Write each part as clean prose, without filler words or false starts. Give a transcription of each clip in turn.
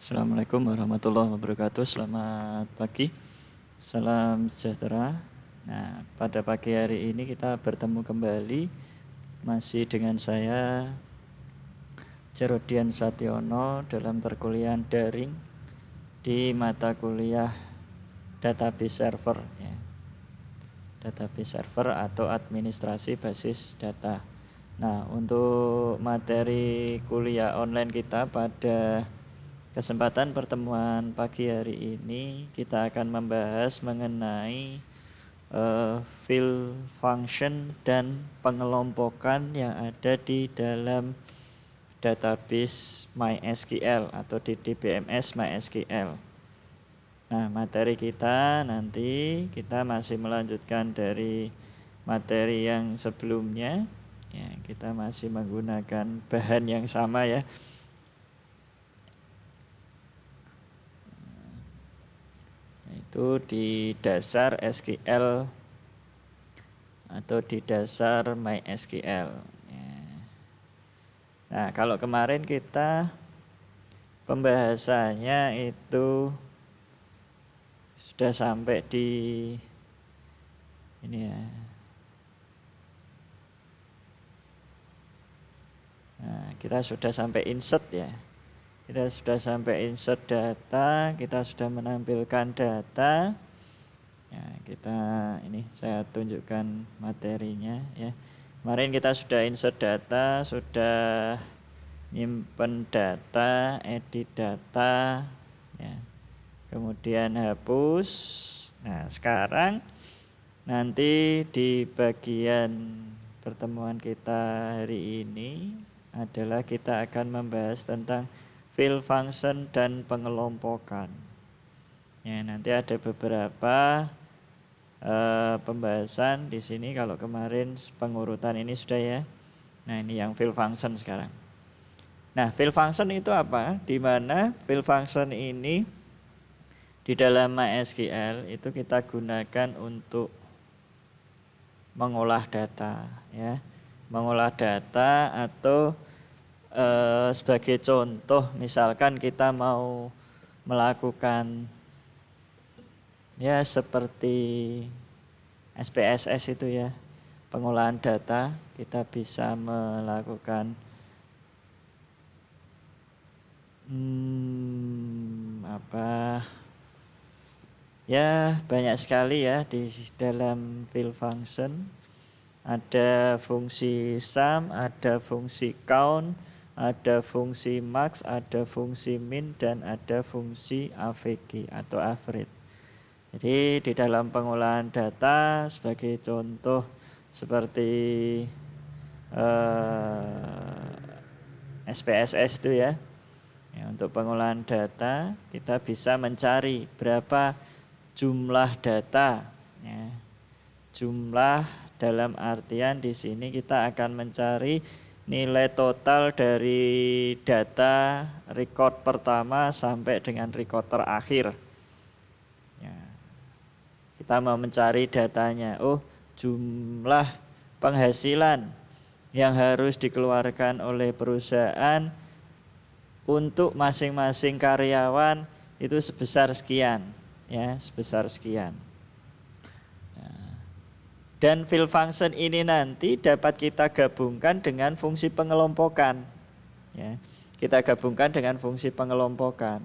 Assalamualaikum warahmatullahi wabarakatuh. Selamat pagi, salam sejahtera. Nah, pada pagi hari ini kita bertemu kembali masih dengan saya Jerodian Sationo dalam perkuliahan daring di mata kuliah Database Server ya. Database Server atau administrasi basis data. Nah, untuk materi kuliah online kita pada kesempatan pertemuan pagi hari ini kita akan membahas mengenai field function dan pengelompokan yang ada di dalam database MySQL atau di DBMS MySQL. Nah, materi kita nanti kita masih melanjutkan dari materi yang sebelumnya. Ya, kita masih menggunakan bahan yang sama ya. Itu di dasar SQL atau di dasar MySQL ya. Nah, kalau kemarin kita pembahasannya itu sudah sampai di ini ya. Nah, kita sudah sampai insert ya. Kita sudah sampai insert data, kita sudah menampilkan data. Ya, kita ini saya tunjukkan materinya ya. Kemarin kita sudah insert data, sudah nyimpen data, edit data ya. Kemudian hapus. Nah, sekarang nanti di bagian pertemuan kita hari ini adalah kita akan membahas tentang field function dan pengelompokan. Ya, nanti ada beberapa pembahasan di sini. Kalau kemarin pengurutan ini sudah ya. Nah, ini yang field function sekarang. Nah, field function itu apa? Di mana field function ini di dalam MySQL itu kita gunakan untuk mengolah data ya. Mengolah data atau sebagai contoh misalkan kita mau melakukan ya seperti SPSS itu ya, pengolahan data, kita bisa melakukan ya banyak sekali ya di dalam field function. Ada fungsi sum, ada fungsi count, ada fungsi max, ada fungsi min, dan ada fungsi AVG atau average. Jadi di dalam pengolahan data sebagai contoh seperti SPSS itu ya. Ya, untuk pengolahan data kita bisa mencari berapa jumlah data ya. Jumlah dalam artian di sini kita akan mencari nilai total dari data record pertama sampai dengan record terakhir. Ya. Kita mau mencari datanya. Oh, jumlah penghasilan yang harus dikeluarkan oleh perusahaan untuk masing-masing karyawan itu sebesar sekian, ya, sebesar sekian. Dan field function ini nanti dapat kita gabungkan dengan fungsi pengelompokan. Ya, kita gabungkan dengan fungsi pengelompokan.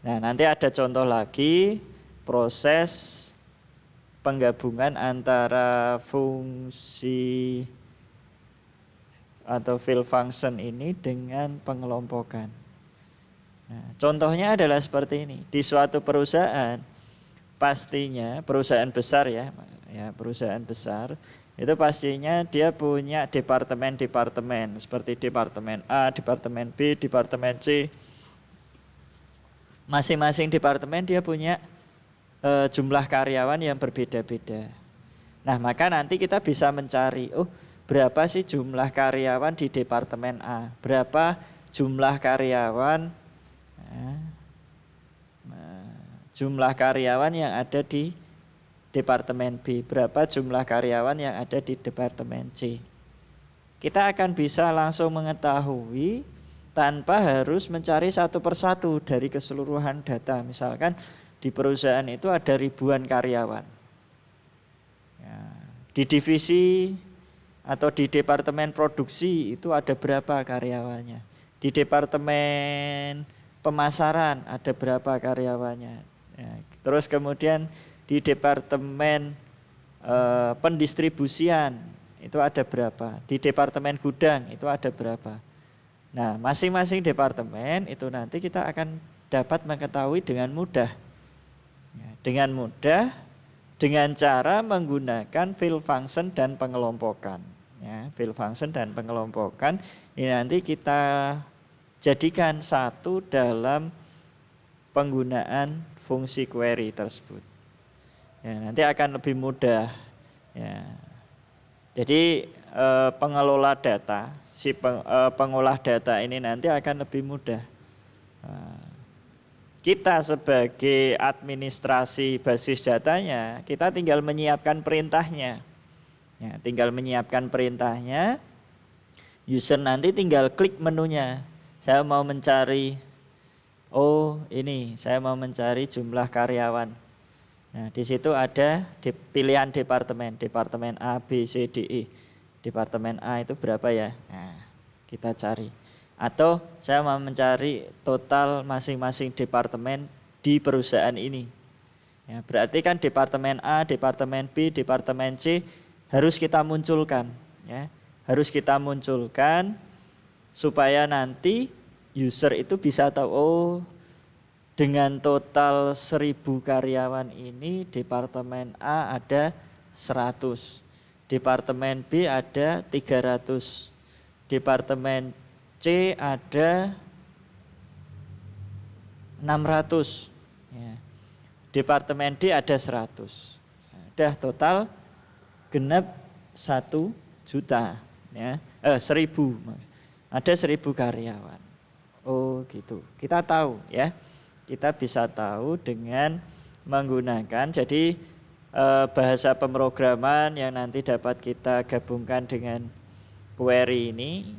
Nah, nanti ada contoh lagi proses penggabungan antara fungsi atau field function ini dengan pengelompokan. Nah, contohnya adalah seperti ini. Di suatu perusahaan, pastinya perusahaan besar ya perusahaan besar itu pastinya dia punya departemen-departemen seperti departemen A, departemen B, departemen C. Masing-masing departemen dia punya jumlah karyawan yang berbeda-beda. Nah, maka nanti kita bisa mencari, oh, berapa sih jumlah karyawan di departemen A, berapa jumlah karyawan jumlah karyawan yang ada di departemen B, berapa jumlah karyawan yang ada di departemen C. Kita akan bisa langsung mengetahui tanpa harus mencari satu persatu dari keseluruhan data. Misalkan di perusahaan itu ada ribuan karyawan. Ya, di divisi atau di departemen produksi itu ada berapa karyawannya. Di departemen pemasaran ada berapa karyawannya. Ya, terus kemudian di departemen pendistribusian itu ada berapa. Di departemen gudang itu ada berapa. Nah, masing-masing departemen itu nanti kita akan dapat mengetahui dengan mudah. Ya, dengan mudah dengan cara menggunakan fill function dan pengelompokan. Ya, fill function dan pengelompokan ini nanti kita jadikan satu dalam penggunaan fungsi query tersebut. Ya, nanti akan lebih mudah. Ya. Jadi pengelola data, pengolah data ini nanti akan lebih mudah. Kita sebagai administrasi basis datanya, kita tinggal menyiapkan perintahnya. Ya, tinggal menyiapkan perintahnya, user nanti tinggal klik menunya. Saya mau mencari, saya mau mencari jumlah karyawan. Nah, di situ ada pilihan departemen A, B, C, D, E. Departemen A itu berapa ya? Nah, kita cari. Atau saya mau mencari total masing-masing departemen di perusahaan ini. Ya, berarti kan departemen A, departemen B, departemen C harus kita munculkan. Ya, harus kita munculkan supaya nanti user itu bisa tahu, dengan total 1000 karyawan ini departemen A ada 100, departemen B ada 300, departemen C ada 600, ya. Departemen D ada 100. Udah total genap 1 juta, ya. 1000. Ada 1000 karyawan. Oh gitu. Kita tahu ya. Kita bisa tahu dengan menggunakan bahasa pemrograman yang nanti dapat kita gabungkan dengan query ini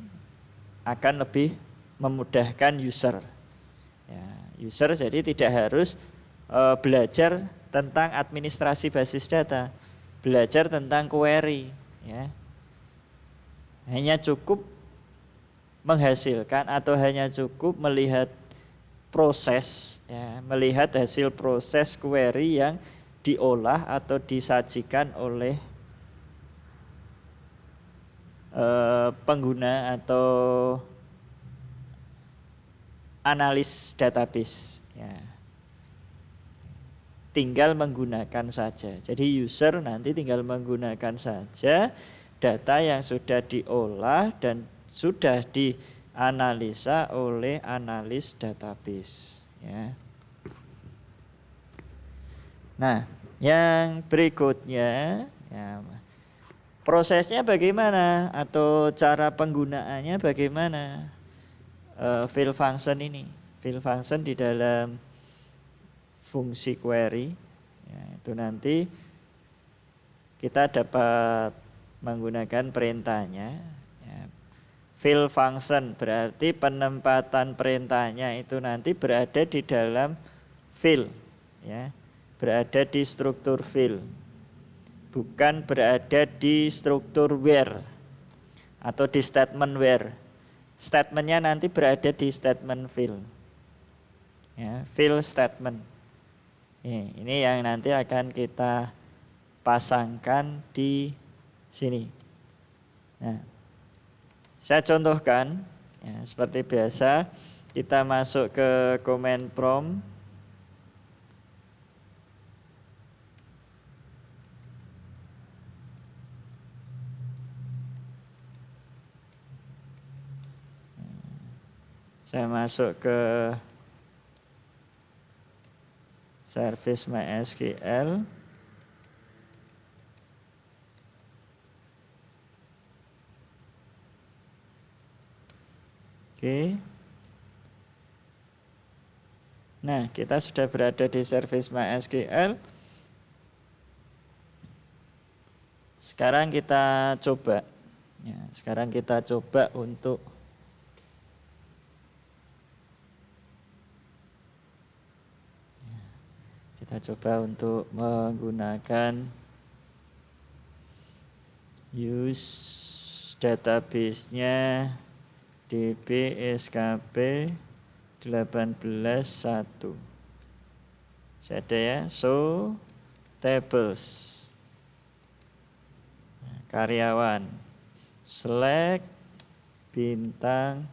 akan lebih memudahkan user. Ya, user jadi tidak harus belajar tentang administrasi basis data, belajar tentang query. Ya. Hanya cukup menghasilkan atau hanya cukup melihat proses, ya, melihat hasil proses query yang diolah atau disajikan oleh pengguna atau analis database. Ya. Tinggal menggunakan saja. Jadi user nanti tinggal menggunakan saja data yang sudah diolah dan sudah dianalisa oleh analis database. Ya. Nah, yang berikutnya, ya, prosesnya bagaimana atau cara penggunaannya bagaimana? Fill function ini, fill function di dalam fungsi query, ya, itu nanti kita dapat menggunakan perintahnya. Ya. Fill function berarti penempatan perintahnya itu nanti berada di dalam fill, ya, berada di struktur fill, bukan berada di struktur where atau di statement where. Statementnya nanti berada di statement fill, ya, fill statement. Ini yang nanti akan kita pasangkan di sini. Nah, saya contohkan, ya, seperti biasa kita masuk ke command prompt. Saya masuk ke service MySQL. Oke. Nah, kita sudah berada di service MySQL. Sekarang kita coba. Ya, sekarang kita coba untuk Kita coba untuk menggunakan use database-nya DB SKP 18.1. Ada ya, so tables karyawan, select bintang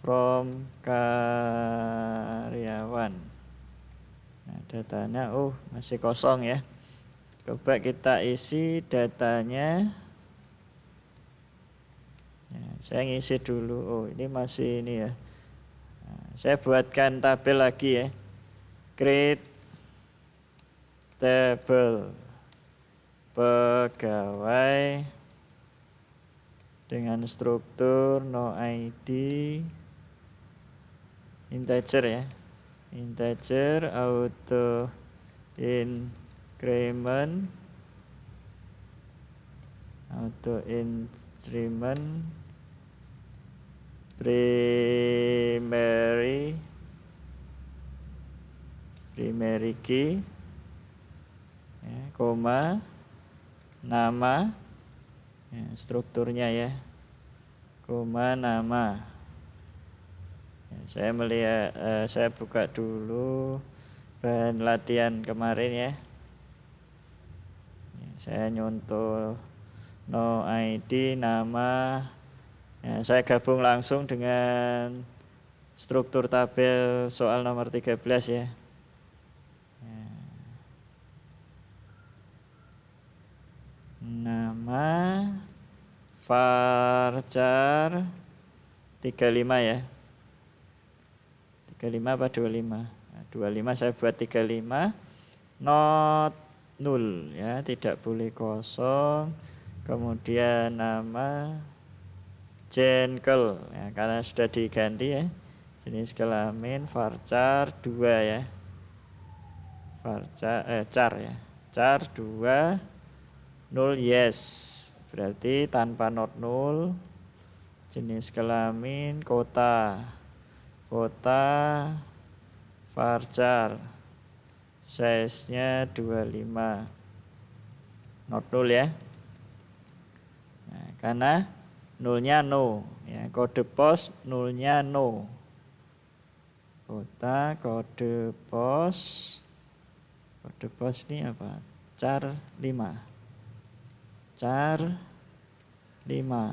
from karyawan. Nah, datanya masih kosong ya. Coba kita isi datanya. Nah, saya ngisi dulu. Ini masih ini ya. Nah, saya buatkan tabel lagi ya. Create table pegawai dengan struktur no ID integer ya. Integer auto increment primary key ya, koma nama ya, strukturnya ya, koma nama ya, saya buka dulu bahan latihan kemarin ya. Saya nyontoh no ID nama ya, saya gabung langsung dengan struktur tabel soal nomor 13 ya. Nama varchar 35 ya. 35 apa 25? Nah, 25 saya buat 35. Not null ya, tidak boleh kosong. Kemudian nama Jenkel ya, karena sudah diganti ya. Jenis kelamin varchar 2 ya. Char ya. Char 2 null yes. Berarti tanpa not null. Jenis kelamin kota. Kota varchar. Size-nya 25. Not null ya. Nah, karena nullnya no ya, kode pos nullnya no. Kota kode pos ini apa? Char 5. Char 5.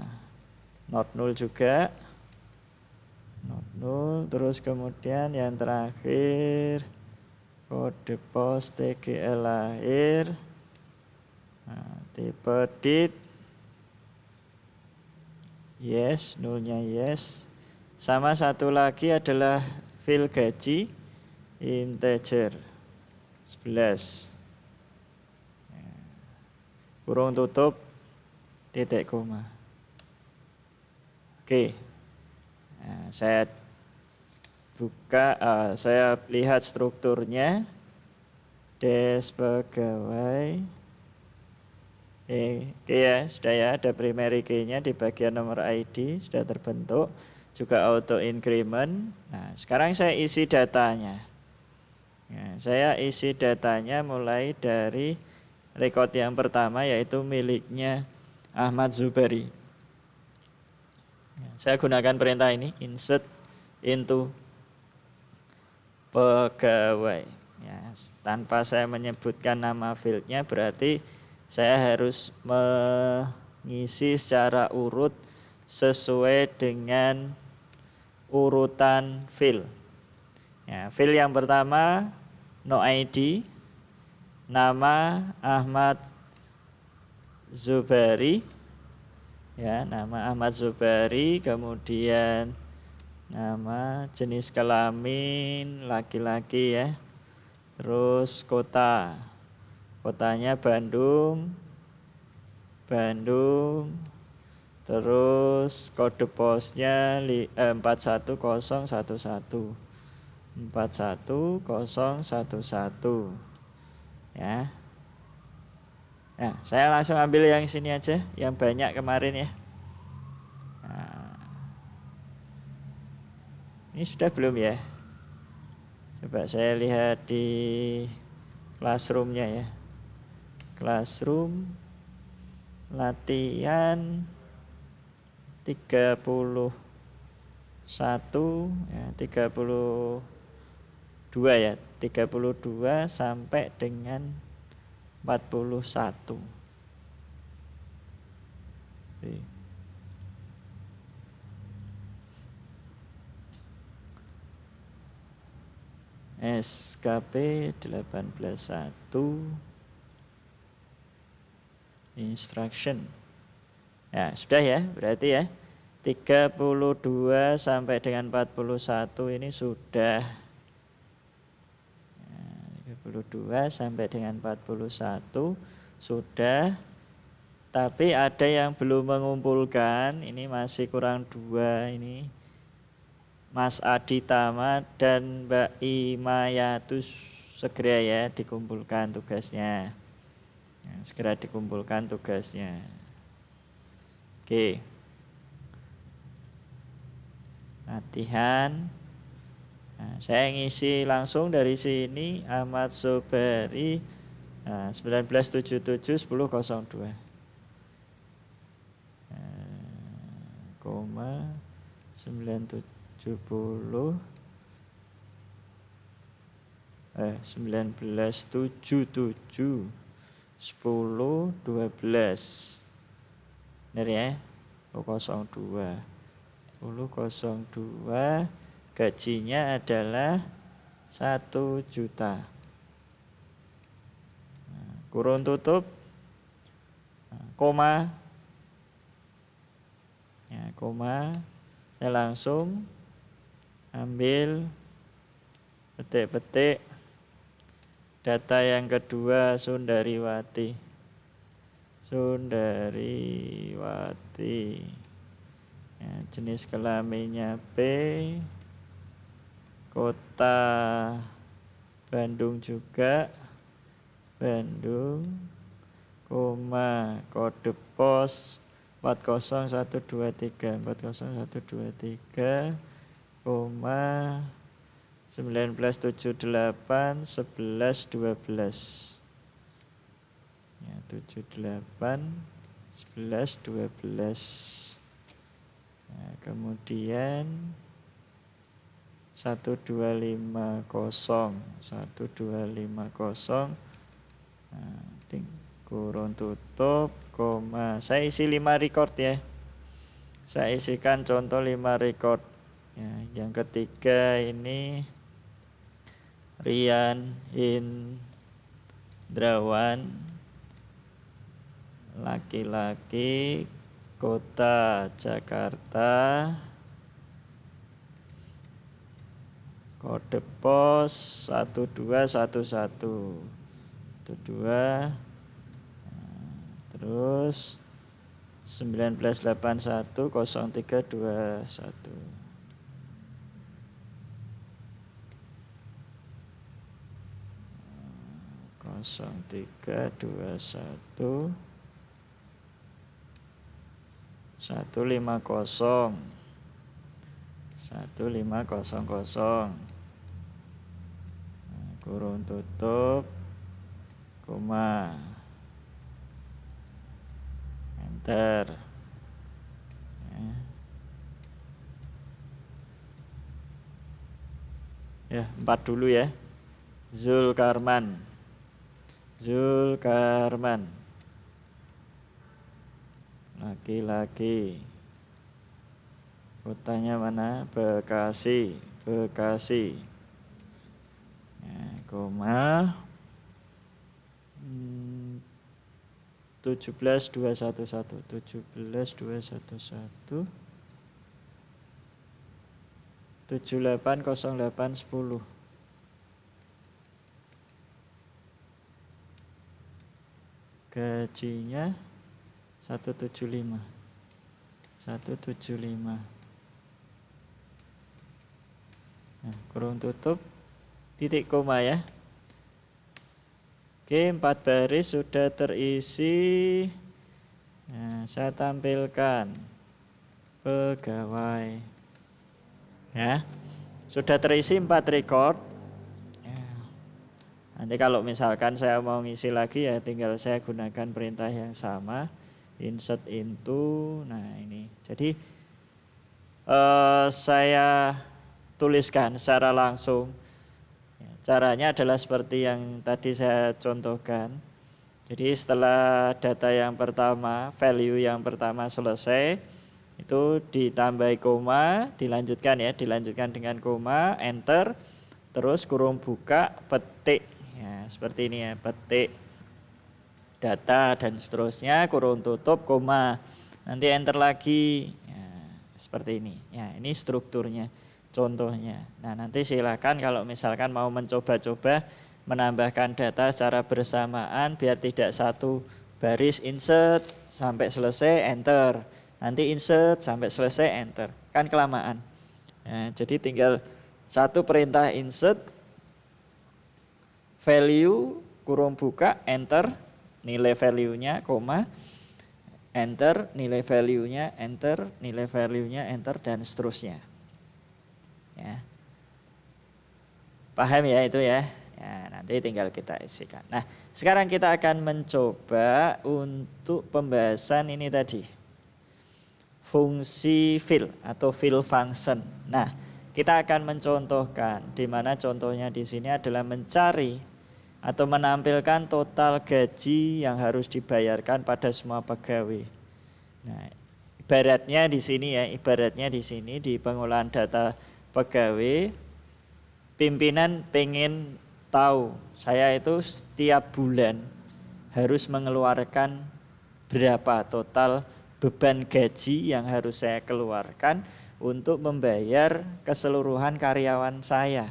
Not null juga. Not null. Terus kemudian yang terakhir kode pos TGL lahir. Nah, tipe dit yes, nullnya yes. Sama satu lagi adalah fill gaji integer 11. Kurung tutup titik koma. Oke. Nah, saya buka, saya lihat strukturnya. Des pegawai. Oke ya, sudah ya, ada primary key-nya di bagian nomor ID sudah terbentuk, juga auto increment. Nah, sekarang saya isi datanya. Nah, saya isi datanya mulai dari record yang pertama yaitu miliknya Ahmad Zubari. Saya gunakan perintah ini, insert into pegawai. Ya, tanpa saya menyebutkan nama fieldnya berarti saya harus mengisi secara urut sesuai dengan urutan field. Ya, field yang pertama no ID, nama Ahmad Zubari. Ya, nama Ahmad Zubari, kemudian nama, jenis kelamin laki-laki ya. Terus kota. Kotanya Bandung. Terus kode posnya 41011. 41011 ya. Nah, saya langsung ambil yang sini aja, yang banyak kemarin ya. Nah, ini sudah belum ya? Coba saya lihat di classroom-nya ya. Classroom latihan 31 ya, 32 ya, 32 sampai dengan 41. SKP 18.1 instruction. Ya, sudah ya, berarti ya 32 sampai dengan 41 ini sudah. 32 sampai dengan 41 sudah. Tapi ada yang belum mengumpulkan, ini masih kurang 2 ini. Mas Adi Tama dan Mbak Imayatus segera ya dikumpulkan tugasnya. Segera dikumpulkan tugasnya. Oke. Latihan. Nah, saya ngisi langsung dari sini Ahmad Sobari 1977 1002. Koma 970 1977 10 12. Benar ya? 002 1002. Gajinya adalah 1 juta. Kurung tutup, koma. Ya, koma. Saya langsung ambil petik-petik data yang kedua Sundariwati. Ya, jenis kelaminnya P, kota Bandung juga, Bandung, koma kode pos 40123 40123, koma 1978 1112. Ya, 78 11 12. Nah, kemudian 1250 1250. Nah, kurung tutup, koma. Saya isi 5 record ya. Saya isikan contoh 5 record. Ya, yang ketiga ini Rian Indrawan, laki-laki, kota Jakarta, kode pos 1211 12, terus 1981 0321. Kosong 321 150 1500. Kurung tutup, koma, enter. Ya, 4 dulu ya. Zulkarman, laki-laki, kotanya mana? Bekasi. Nah, koma 17211 780810. Gajinya 175. Nah, kurung tutup, titik koma ya. Oke, 4 baris sudah terisi. Nah, saya tampilkan pegawai. Ya, sudah terisi 4 record. Ya. Nanti kalau misalkan saya mau ngisi lagi ya tinggal saya gunakan perintah yang sama, insert into. Nah ini, jadi saya tuliskan secara langsung. Caranya adalah seperti yang tadi saya contohkan. Jadi setelah data yang pertama, value yang pertama selesai, itu ditambahi koma, dilanjutkan dengan koma, enter, terus kurung buka, petik. Ya, seperti ini ya, petik data dan seterusnya, kurung tutup, koma. Nanti enter lagi. Ya, seperti ini. Ya, ini strukturnya, contohnya. Nah, nanti silakan kalau misalkan mau mencoba-coba menambahkan data secara bersamaan biar tidak satu baris insert sampai selesai enter. Nanti insert sampai selesai enter. Kan kelamaan. Nah, jadi tinggal satu perintah insert, value, kurung buka, enter, nilai value-nya, koma, enter, nilai value-nya, enter, nilai value-nya, enter, dan seterusnya. Ya. Paham ya itu ya? Ya, nanti tinggal kita isikan. Nah, sekarang kita akan mencoba untuk pembahasan ini tadi. Fungsi fill atau fill function. Nah, kita akan mencontohkan di mana contohnya di sini adalah mencari atau menampilkan total gaji yang harus dibayarkan pada semua pegawai. Nah, ibaratnya di sini di pengolahan data pegawai, pimpinan pengen tahu saya itu setiap bulan harus mengeluarkan berapa total beban gaji yang harus saya keluarkan untuk membayar keseluruhan karyawan saya.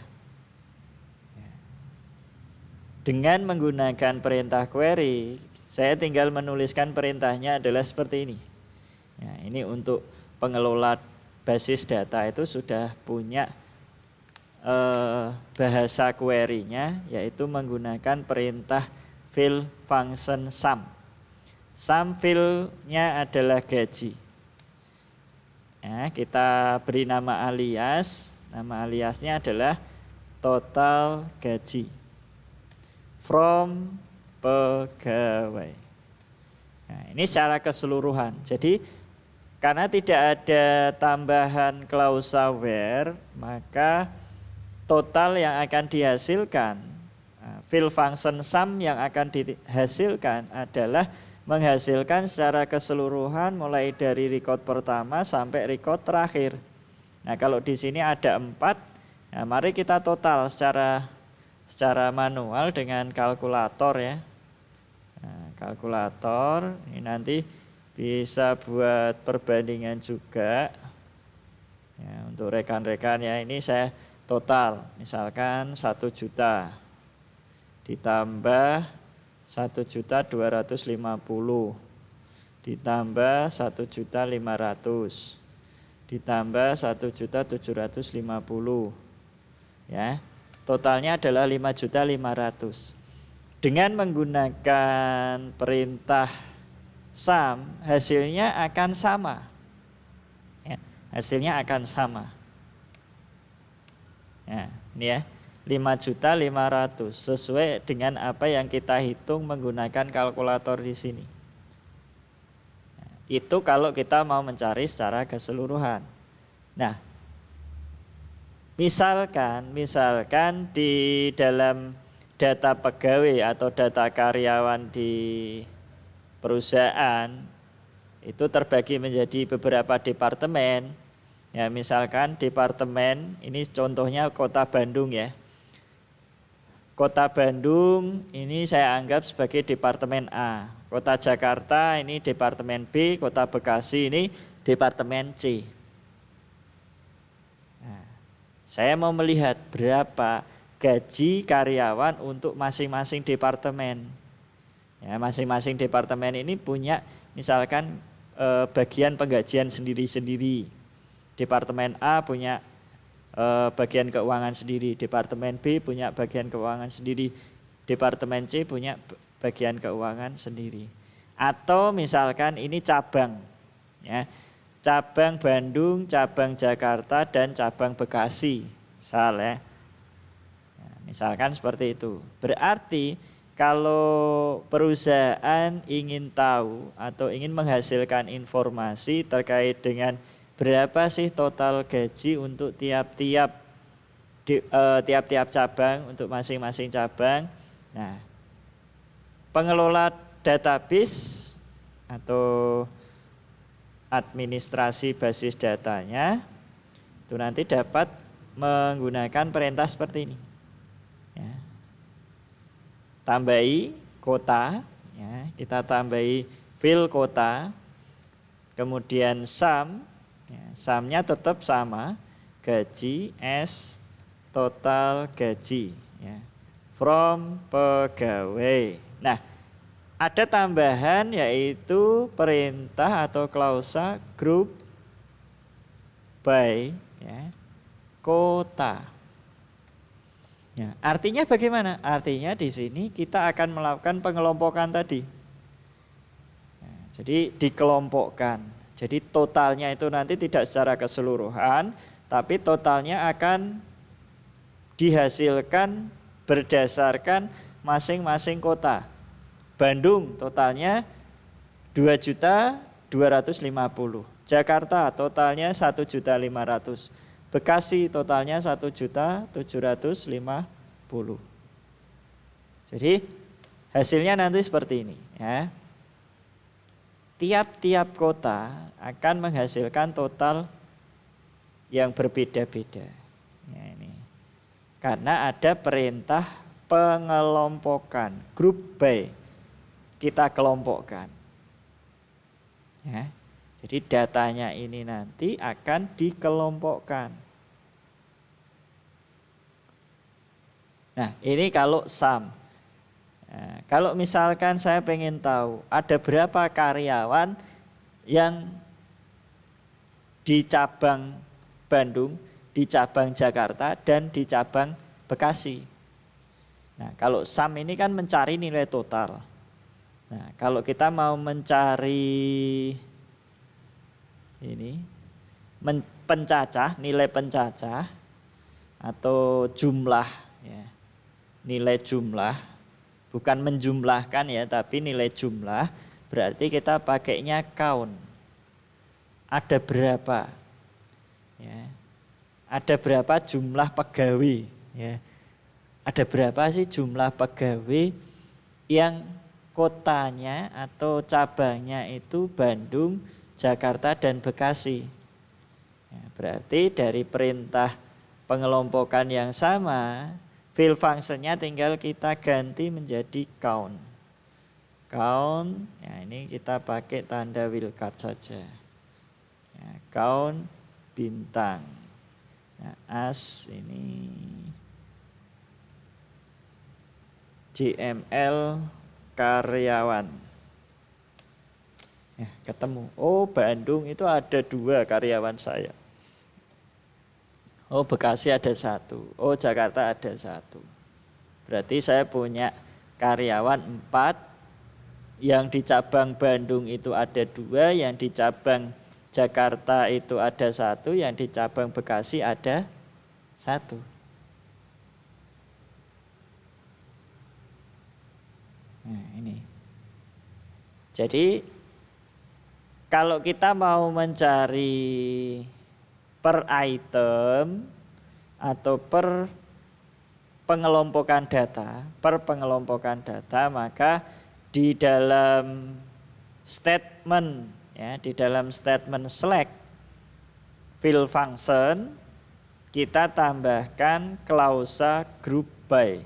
Dengan menggunakan perintah query, saya tinggal menuliskan perintahnya adalah seperti ini. Ya, ini untuk pengelola basis data itu sudah punya bahasa query-nya, yaitu menggunakan perintah fill function sum. Sum fill-nya adalah gaji. Ya, kita beri nama alias. Nama aliasnya adalah total gaji from pegawai. Nah, ini secara keseluruhan. Jadi karena tidak ada tambahan klausa where, maka total yang akan dihasilkan, fill function sum yang akan dihasilkan adalah menghasilkan secara keseluruhan mulai dari record pertama sampai record terakhir. Nah, kalau di sini ada 4, nah mari kita total secara manual dengan kalkulator ya. Nah, kalkulator ini nanti bisa buat perbandingan juga. Ya, untuk rekan-rekan ya, ini saya total misalkan 1 juta ditambah 1.250 ditambah 1.500 ditambah 1.750 ya, totalnya adalah 5.500. Dengan menggunakan perintah sum, hasilnya akan sama ya, hasilnya akan sama ya, ini ya 5.500 sesuai dengan apa yang kita hitung menggunakan kalkulator di sini. Nah, itu kalau kita mau mencari secara keseluruhan. Nah, misalkan di dalam data pegawai atau data karyawan di perusahaan itu terbagi menjadi beberapa departemen. Ya, misalkan departemen ini contohnya Kota Bandung ya. Kota Bandung ini saya anggap sebagai departemen A. Kota Jakarta ini departemen B, Kota Bekasi ini departemen C. Nah, saya mau melihat berapa gaji karyawan untuk masing-masing departemen. Ya, masing-masing departemen ini punya misalkan bagian penggajian sendiri-sendiri. Departemen A punya bagian keuangan sendiri, departemen B punya bagian keuangan sendiri, departemen C punya bagian keuangan sendiri. Atau misalkan ini cabang ya, cabang Bandung, cabang Jakarta, dan cabang Bekasi misal ya. Misalkan seperti itu. Berarti kalau perusahaan ingin tahu atau ingin menghasilkan informasi terkait dengan berapa sih total gaji untuk tiap-tiap cabang, untuk masing-masing cabang. Nah, pengelola database atau administrasi basis datanya itu nanti dapat menggunakan perintah seperti ini. Ya. Tambahi kota, ya, kita tambahi fill kota, kemudian sum, ya, sumnya tetap sama, gaji S total gaji, ya, from pegawai. Nah, ada tambahan yaitu perintah atau klausa group by, ya, kota. Ya, artinya bagaimana? Artinya di sini kita akan melakukan pengelompokan tadi. Ya, jadi dikelompokkan. Jadi totalnya itu nanti tidak secara keseluruhan, tapi totalnya akan dihasilkan berdasarkan masing-masing kota. Bandung totalnya 2.250.000. Jakarta totalnya 1.500.000. Bekasi totalnya 1.750.000. Jadi hasilnya nanti seperti ini, ya. Tiap-tiap kota akan menghasilkan total yang berbeda-beda. Ya, ini. Karena ada perintah pengelompokan, group by. Kita kelompokkan. Ya. Jadi datanya ini nanti akan dikelompokkan. Nah, ini kalau sum. Nah, kalau misalkan saya pengen tahu ada berapa karyawan yang di cabang Bandung, di cabang Jakarta, dan di cabang Bekasi. Nah, kalau sum ini kan mencari nilai total. Nah, kalau kita mau mencari ini pencacah, nilai pencacah atau jumlah, ya, nilai jumlah, bukan menjumlahkan ya, tapi nilai jumlah, berarti kita pakainya count. Ada berapa? Ya. Ada berapa jumlah pegawai? Ya. Ada berapa sih jumlah pegawai yang kotanya atau cabangnya itu Bandung, Jakarta, dan Bekasi. Ya, berarti dari perintah pengelompokan yang sama, fill function-nya tinggal kita ganti menjadi count. Count, ya ini kita pakai tanda wildcard saja. Ya, count bintang. Nah, as ini JML karyawan. Ya, ketemu. Oh, Bandung itu ada 2 karyawan saya. Oh, Bekasi ada 1. Oh, Jakarta ada 1. Berarti saya punya karyawan 4. Yang di cabang Bandung itu ada 2. Yang di cabang Jakarta itu ada 1. Yang di cabang Bekasi ada 1. Nah, ini. Jadi kalau kita mau mencari per item atau per pengelompokan data, maka di dalam statement, ya, di dalam statement select fill function kita tambahkan klausa group by.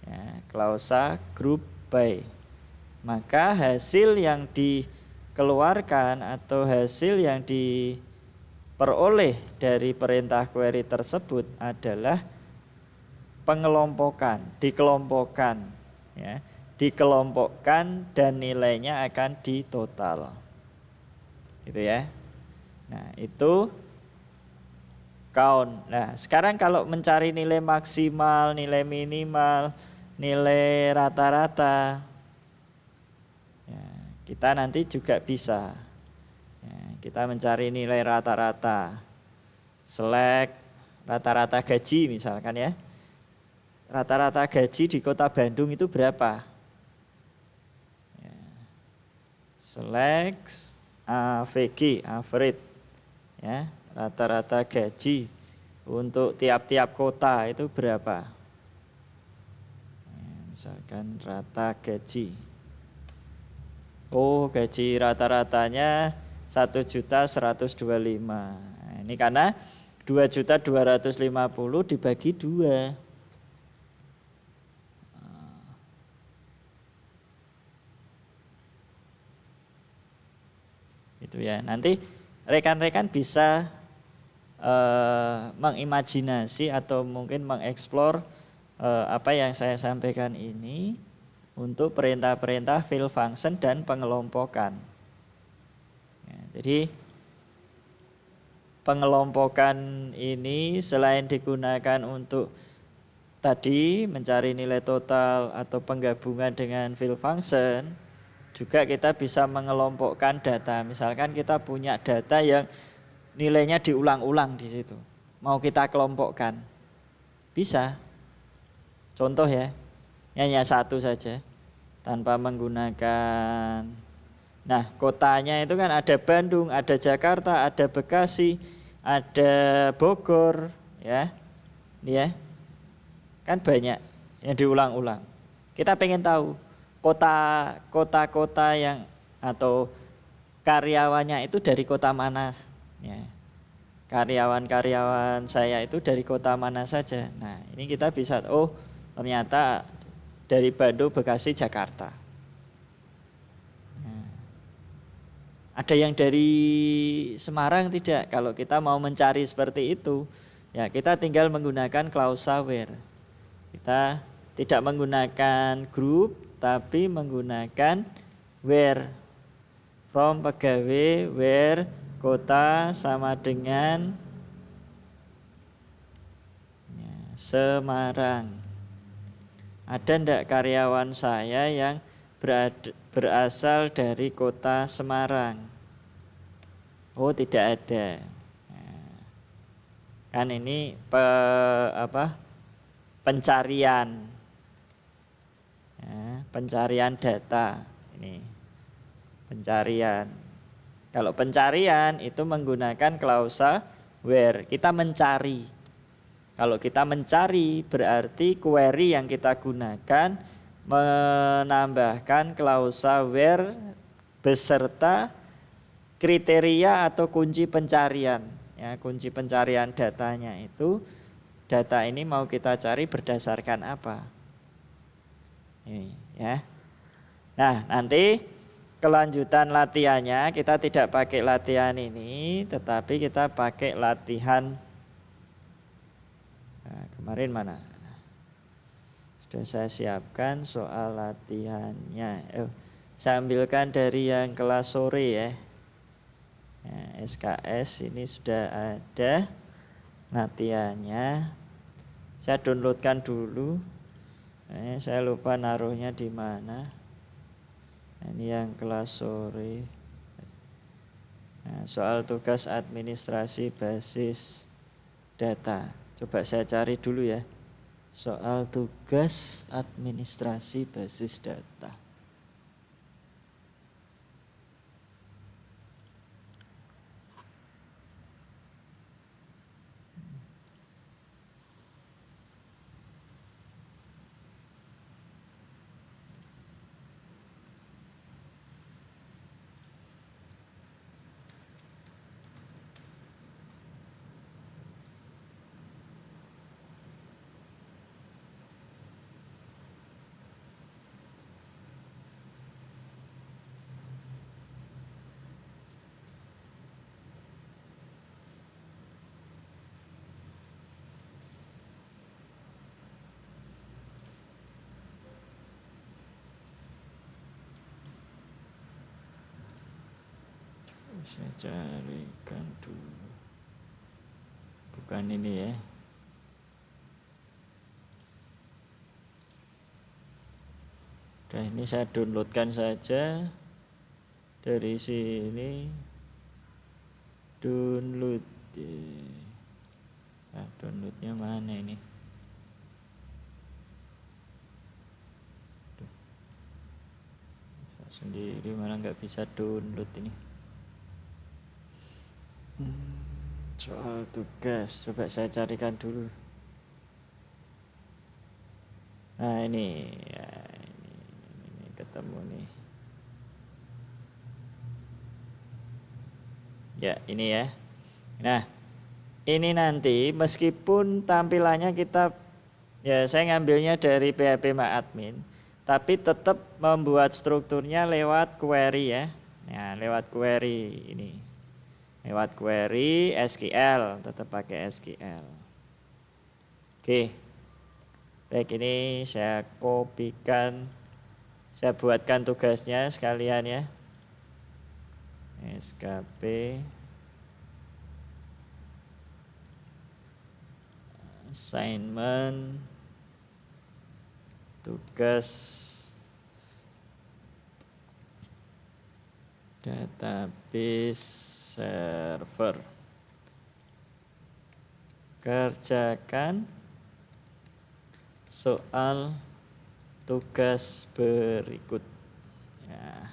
Ya, klausa group by. Maka hasil yang dikeluarkan atau hasil yang diperoleh dari perintah query tersebut adalah pengelompokan, dikelompokkan, ya, dikelompokkan dan nilainya akan ditotal, gitu ya. Nah, itu count. Nah, sekarang kalau mencari nilai maksimal, nilai minimal, nilai rata-rata, ya, kita nanti juga bisa. Ya, kita mencari nilai rata-rata, select rata-rata gaji misalkan ya. rata-rata gaji di kota Bandung itu berapa? Ya. Select AVG, average. Ya, rata-rata gaji untuk tiap-tiap kota itu berapa? Ya, misalkan rata gaji. Oh, gaji rata-ratanya 1.125.000. Nah, ini karena 2.250.000 dibagi 2. Itu ya. Nanti rekan-rekan bisa mengimajinasi atau mungkin mengeksplor apa yang saya sampaikan ini untuk perintah-perintah fill function dan pengelompokan. Ya, jadi pengelompokan ini selain digunakan untuk tadi mencari nilai total atau penggabungan dengan fill function, juga kita bisa mengelompokkan data. Misalkan kita punya data yang nilainya diulang-ulang di situ. Mau kita kelompokkan. Bisa. Contoh ya, hanya satu saja tanpa menggunakan. Nah, kotanya itu kan ada Bandung, ada Jakarta, ada Bekasi, ada Bogor, ya. Ini ya. Kan banyak yang diulang-ulang. Kita pengen tahu kota-kota yang atau karyawannya itu dari kota mana, ya. Karyawan-karyawan saya itu dari kota mana saja. Nah, ini kita bisa, oh ternyata dari Bandung, Bekasi, Jakarta. Nah, ada yang dari Semarang tidak? Kalau kita mau mencari seperti itu, ya kita tinggal menggunakan klausa where. Kita tidak menggunakan group, tapi menggunakan where. From pegawai, where kota sama dengan Semarang. Ada ndak karyawan saya yang berasal dari kota Semarang? Oh, tidak ada. Nah, kan ini pencarian, ya, pencarian data ini. Pencarian. Kalau pencarian itu menggunakan klausa where. Kita mencari. Kalau kita mencari berarti query yang kita gunakan menambahkan klausa where beserta kriteria atau kunci pencarian. Ya, kunci pencarian datanya itu, data ini mau kita cari berdasarkan apa? Ini ya. Nah, nanti kelanjutan latihannya kita tidak pakai latihan ini, tetapi kita pakai latihan. Nah, kemarin mana? Sudah saya siapkan soal latihannya. Saya ambilkan dari yang kelas sore ya. SKS ini sudah ada latihannya. Saya downloadkan dulu. Saya lupa naruhnya di mana. Ini yang kelas sore. Nah, soal tugas administrasi basis data. Coba saya cari dulu ya. Soal tugas administrasi basis data. Saya carikan dulu. Bukan ini ya. Nah, ini saya downloadkan saja dari sini. Download. Nah, downloadnya mana ini? sendiri, malah nggak bisa download ini. Soal tugas coba saya carikan dulu. Nah ini ya, ini ketemu nih ya, ini ya. Nah ini nanti meskipun tampilannya kita, ya saya ngambilnya dari PHP MyAdmin, tapi tetap membuat strukturnya lewat query ya. Nah lewat query ini, lewat query SQL, tetap pakai SQL. Oke, baik, ini saya kopikan, saya buatkan tugasnya sekalian ya. SKP assignment tugas database server, kerjakan soal tugas berikut ya.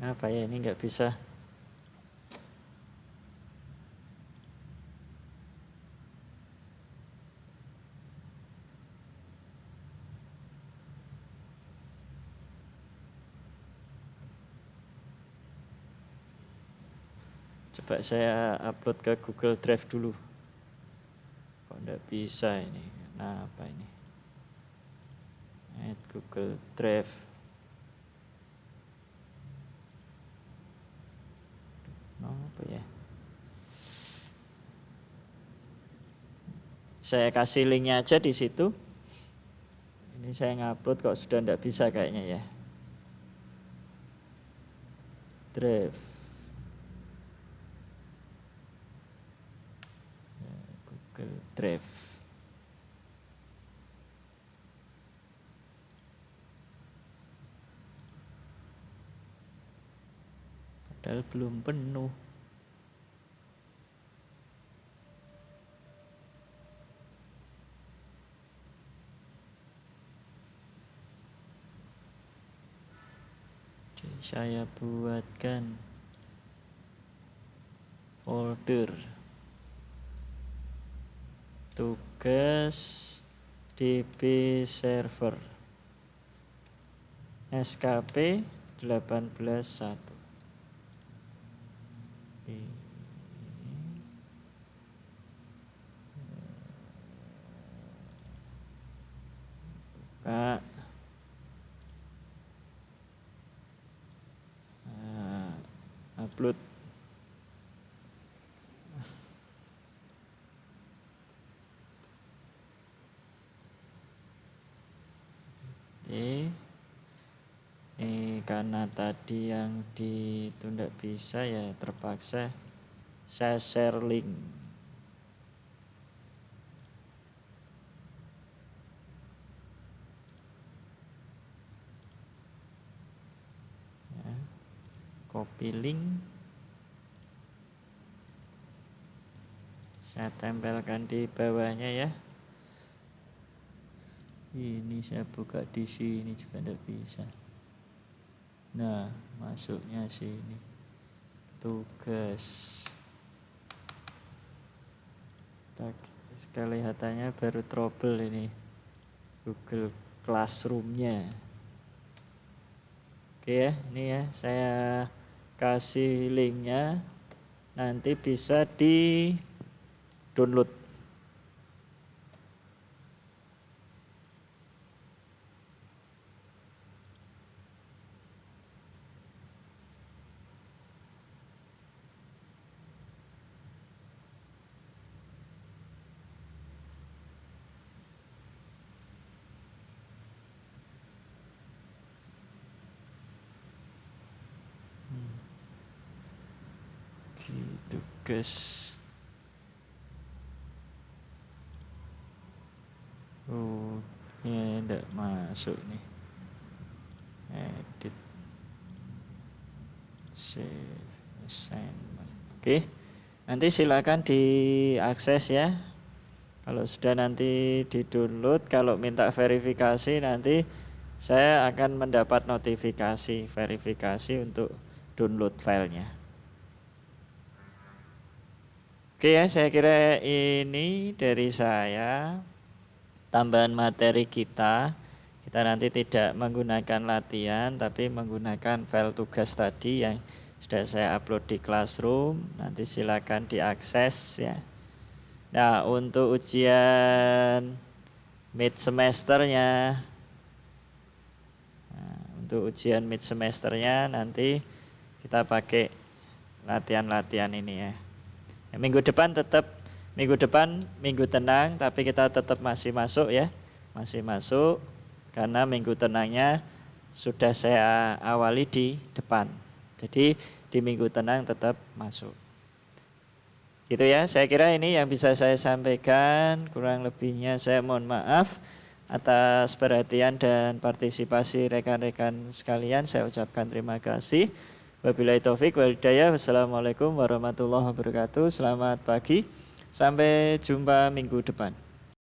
Kenapa ya ini nggak bisa? Coba saya upload ke Google Drive dulu. Kok nggak bisa ini? Kenapa ini? Add Google Drive. Apa ya? Saya kasih linknya aja di situ. Ini saya ngupload kok sudah nggak bisa kayaknya ya. Drive. Google Drive. Padahal belum penuh. Jadi saya buatkan folder tugas DB server SKP 18.1. Buka. Upload. Ini karena tadi yang ditunda bisa ya, terpaksa saya share link. Ya, copy link, saya tempelkan di bawahnya ya. Ini saya buka di sini juga tidak bisa. Nah, masuknya sini. Tugas. Kelihatannya baru trouble ini Google Classroom-nya. Oke ya, ini ya saya kasih linknya, nanti bisa di download. Tugas. Oh, ini tidak masuk nih. Edit. Save assignment. Oke, nanti silakan diakses ya. Kalau sudah nanti di-download, kalau minta verifikasi nanti saya akan mendapat notifikasi verifikasi untuk download filenya. Oke ya, saya kira ini dari saya tambahan materi kita. Kita nanti tidak menggunakan latihan tapi menggunakan file tugas tadi yang sudah saya upload di Classroom. Nanti silakan diakses ya. Nah, untuk ujian mid semesternya, nanti kita pakai latihan-latihan ini ya. Minggu depan minggu tenang, tapi kita tetap masih masuk ya. Masih masuk karena minggu tenangnya sudah saya awali di depan. Jadi di minggu tenang tetap masuk. Gitu ya, saya kira ini yang bisa saya sampaikan. Kurang lebihnya saya mohon maaf atas perhatian dan partisipasi rekan-rekan sekalian. Saya ucapkan terima kasih. Wabillahi taufik wal hidayah. Wassalamualaikum warahmatullahi wabarakatuh. Selamat pagi. Sampai jumpa minggu depan.